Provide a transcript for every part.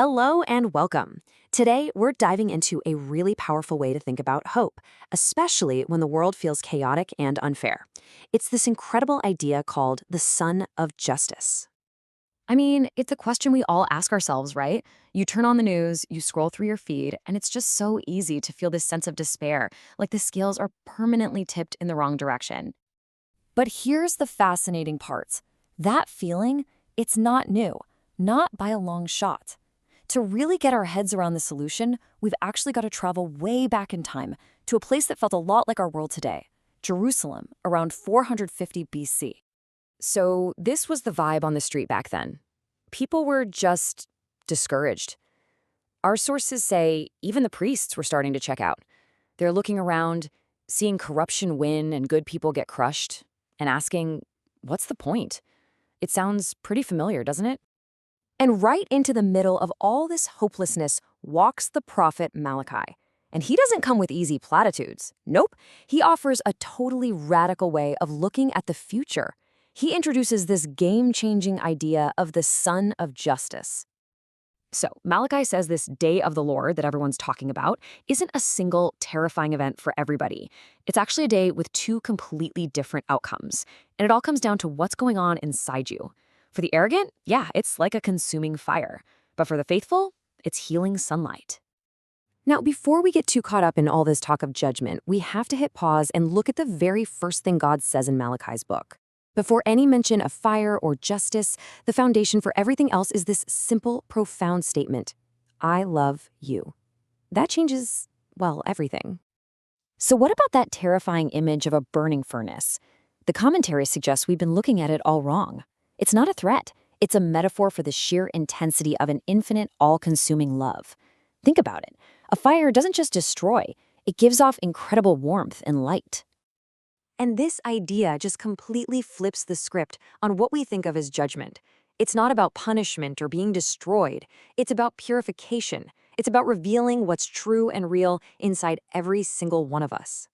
Hello and welcome. Today, we're diving into a really powerful way to think about hope, especially when the world feels chaotic and unfair. It's this incredible idea called the Son of Justice. I mean, it's a question we all ask ourselves, right? You turn on the news, you scroll through your feed, and it's just so easy to feel this sense of despair, like the scales are permanently tipped in the wrong direction. But here's the fascinating part. That feeling, it's not new, not by a long shot. To really get our heads around the solution, we've actually got to travel way back in time to a place that felt a lot like our world today, Jerusalem, around 450 BC. So this was the vibe on the street back then. People were just discouraged. Our sources say even the priests were starting to check out. They're looking around, seeing corruption win and good people get crushed, and asking, what's the point? It sounds pretty familiar, doesn't it? And right into the middle of all this hopelessness walks the prophet Malachi. And he doesn't come with easy platitudes. Nope, he offers a totally radical way of looking at the future. He introduces this game-changing idea of the Son of Justice. So, Malachi says this day of the Lord that everyone's talking about isn't a single terrifying event for everybody. It's actually a day with two completely different outcomes. And it all comes down to what's going on inside you. For the arrogant, yeah, it's like a consuming fire. But for the faithful, it's healing sunlight. Now, before we get too caught up in all this talk of judgment, we have to hit pause and look at the very first thing God says in Malachi's book. Before any mention of fire or justice, the foundation for everything else is this simple, profound statement: I love you. That changes, well, everything. So what about that terrifying image of a burning furnace? The commentary suggests we've been looking at it all wrong. It's not a threat. It's a metaphor for the sheer intensity of an infinite, all-consuming love. Think about it. A fire doesn't just destroy, it gives off incredible warmth and light. And this idea just completely flips the script on what we think of as judgment. It's not about punishment or being destroyed. It's about purification. It's about revealing what's true and real inside every single one of us.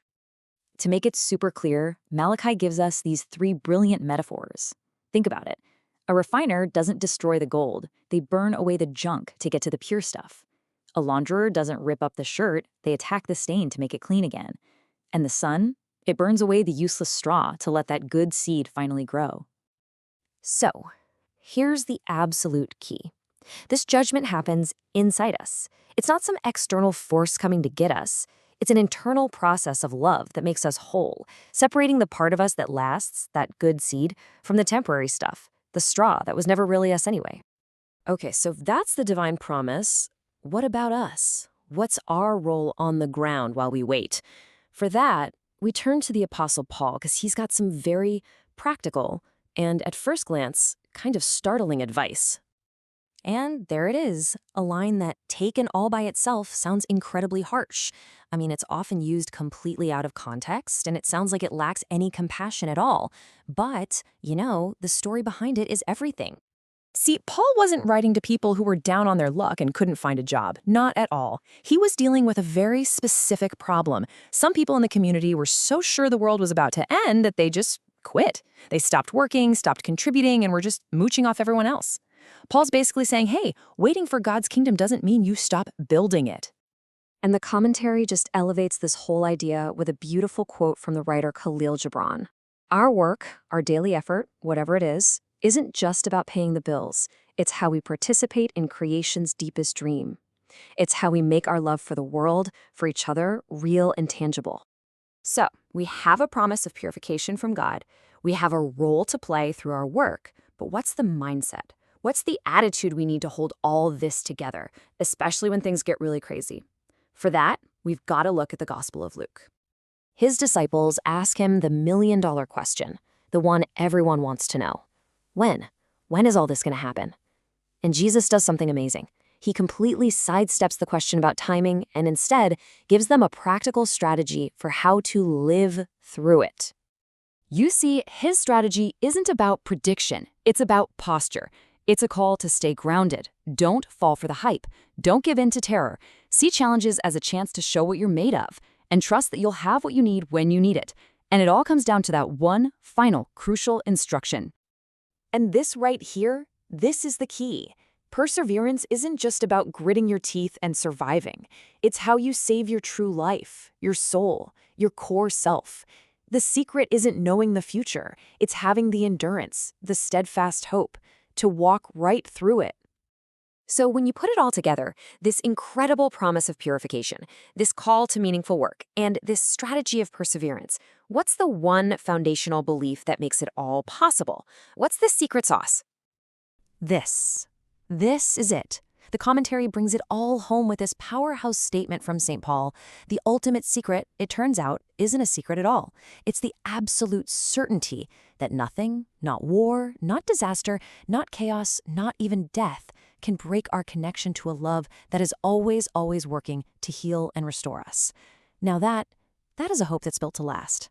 To make it super clear, Malachi gives us these three brilliant metaphors. Think about it. A refiner doesn't destroy the gold. They burn away the junk to get to the pure stuff. A launderer doesn't rip up the shirt. They attack the stain to make it clean again. And the sun? It burns away the useless straw to let that good seed finally grow. So, here's the absolute key. This judgment happens inside us. It's not some external force coming to get us. It's an internal process of love that makes us whole, separating the part of us that lasts, that good seed, from the temporary stuff, the straw that was never really us anyway. Okay, so if that's the divine promise, what about us? What's our role on the ground while we wait? For that, we turn to the Apostle Paul because he's got some very practical and, at first glance, kind of startling advice. And there it is, a line that, taken all by itself, sounds incredibly harsh. I mean, it's often used completely out of context, and it sounds like it lacks any compassion at all. But, the story behind it is everything. See, Paul wasn't writing to people who were down on their luck and couldn't find a job. Not at all. He was dealing with a very specific problem. Some people in the community were so sure the world was about to end that they just quit. They stopped working, stopped contributing, and were just mooching off everyone else. Paul's basically saying, hey, waiting for God's kingdom doesn't mean you stop building it. And the commentary just elevates this whole idea with a beautiful quote from the writer Khalil Gibran. Our work, our daily effort, whatever it is, isn't just about paying the bills. It's how we participate in creation's deepest dream. It's how we make our love for the world, for each other, real and tangible. So, we have a promise of purification from God. We have a role to play through our work. But what's the mindset? What's the attitude we need to hold all this together, especially when things get really crazy? For that, we've got to look at the Gospel of Luke. His disciples ask him the million-dollar question, the one everyone wants to know. When? When is all this going to happen? And Jesus does something amazing. He completely sidesteps the question about timing and instead gives them a practical strategy for how to live through it. You see, his strategy isn't about prediction. It's about posture. It's a call to stay grounded. Don't fall for the hype. Don't give in to terror. See challenges as a chance to show what you're made of and trust that you'll have what you need when you need it. And it all comes down to that one final crucial instruction. And this right here, this is the key. Perseverance isn't just about gritting your teeth and surviving. It's how you save your true life, your soul, your core self. The secret isn't knowing the future. It's having the endurance, the steadfast hope, to walk right through it. So when you put it all together, this incredible promise of purification, this call to meaningful work, and this strategy of perseverance, what's the one foundational belief that makes it all possible? What's the secret sauce? This. This is it. The commentary brings it all home with this powerhouse statement from St. Paul. The ultimate secret, it turns out, isn't a secret at all. It's the absolute certainty that nothing, not war, not disaster, not chaos, not even death, can break our connection to a love that is always, always working to heal and restore us. Now that is a hope that's built to last.